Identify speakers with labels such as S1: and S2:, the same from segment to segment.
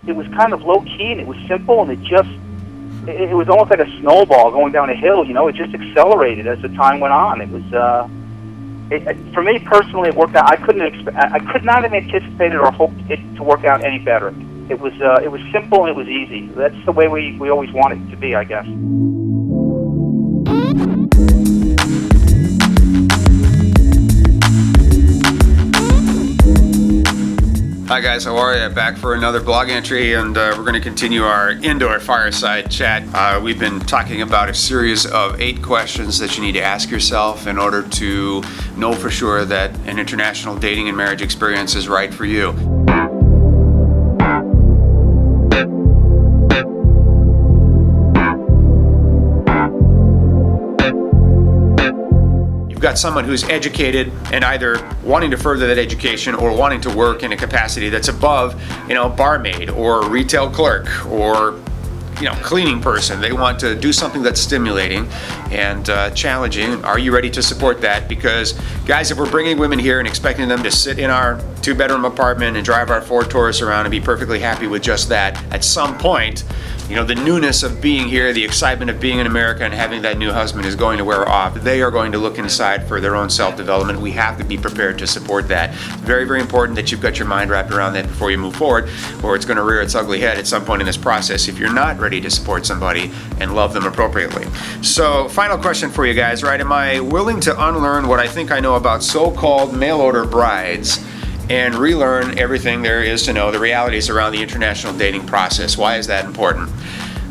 S1: it was kind of low key and it was simple, and it was almost like a snowball going down a hill. You know, it just accelerated as the time went on. It was for me personally, it worked out. I could not have anticipated or hoped it to work out any better. It was simple and it was easy. That's the way we always want it to be, I guess.
S2: Hi guys, how are you? Back for another blog entry, and we're going to continue our indoor fireside chat. We've been talking about a series of 8 questions that you need to ask yourself in order to know for sure that an international dating and marriage experience is right for you. Got someone who's educated and either wanting to further that education or wanting to work in a capacity that's above, barmaid or retail clerk or, cleaning person. They want to do something that's stimulating and challenging. Are you ready to support that? Because guys, if we're bringing women here and expecting them to sit in our 2-bedroom apartment and drive our Ford Taurus around and be perfectly happy with just that, at some point, the newness of being here, the excitement of being in America and having that new husband is going to wear off. They are going to look inside for their own self-development. We have to be prepared to support that. Very, very important that you've got your mind wrapped around that before you move forward, or it's going to rear its ugly head at some point in this process if you're not ready to support somebody and love them appropriately. So, final question for you guys, right? Am I willing to unlearn what I think I know about so-called mail-order brides and relearn everything there is to know, the realities around the international dating process? Why is that important?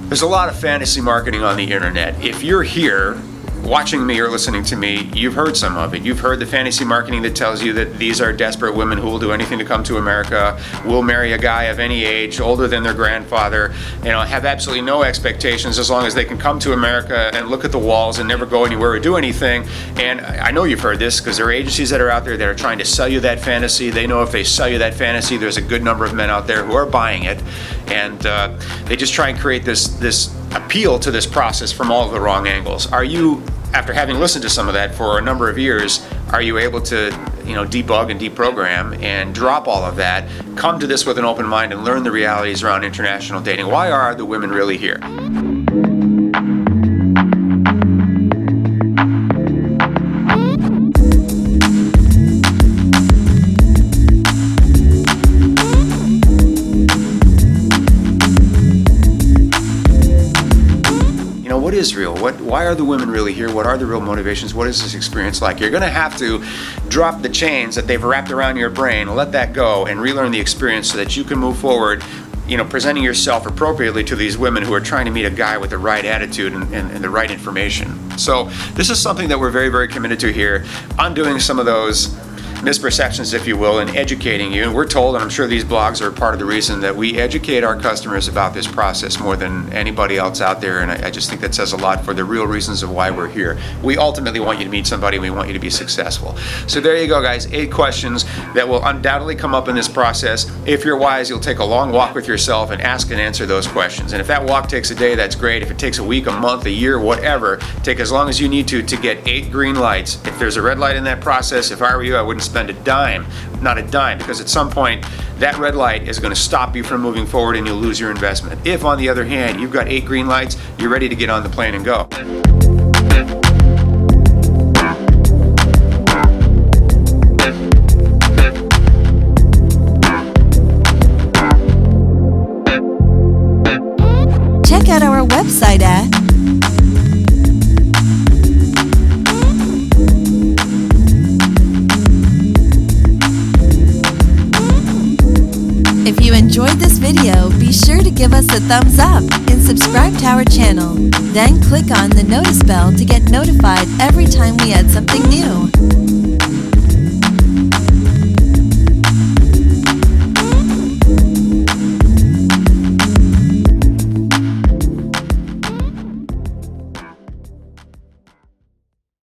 S2: There's a lot of fantasy marketing on the internet. If you're here watching me or listening to me, you've heard some of it. You've heard the fantasy marketing that tells you that these are desperate women who will do anything to come to America, will marry a guy of any age, older than their grandfather, have absolutely no expectations as long as they can come to America and look at the walls and never go anywhere or do anything. And I know you've heard this because there are agencies that are out there that are trying to sell you that fantasy. They know if they sell you that fantasy, there's a good number of men out there who are buying it. And they just try and create this appeal to this process from all of the wrong angles. Are you, after having listened to some of that for a number of years, are you able to debug and deprogram and drop all of that, come to this with an open mind and learn the realities around international dating? Why are the women really here? What is real? Why are the women really here? What are the real motivations? What is this experience like? You're going to have to drop the chains that they've wrapped around your brain, let that go, and relearn the experience so that you can move forward, presenting yourself appropriately to these women who are trying to meet a guy with the right attitude and the right information. So this is something that we're very, very committed to here, undoing some of those misperceptions, if you will, and educating you. And we're told, and I'm sure these blogs are part of the reason that we educate our customers about this process more than anybody else out there. And I just think that says a lot for the real reasons of why we're here. We ultimately want you to meet somebody, and we want you to be successful. So there you go, guys. 8 questions that will undoubtedly come up in this process. If you're wise, you'll take a long walk with yourself and ask and answer those questions. And if that walk takes a day, that's great. If it takes a week, a month, a year, whatever, take as long as you need to get 8 green lights. If there's a red light in that process, if I were you, I wouldn't spend a dime, not a dime, because at some point that red light is going to stop you from moving forward and you'll lose your investment. If, on the other hand, you've got 8 green lights, you're ready to get on the plane and go.
S3: Check out our website at If you enjoyed this video, be sure to give us a thumbs up and subscribe to our channel. Then click on the notice bell to get notified every time we add something new.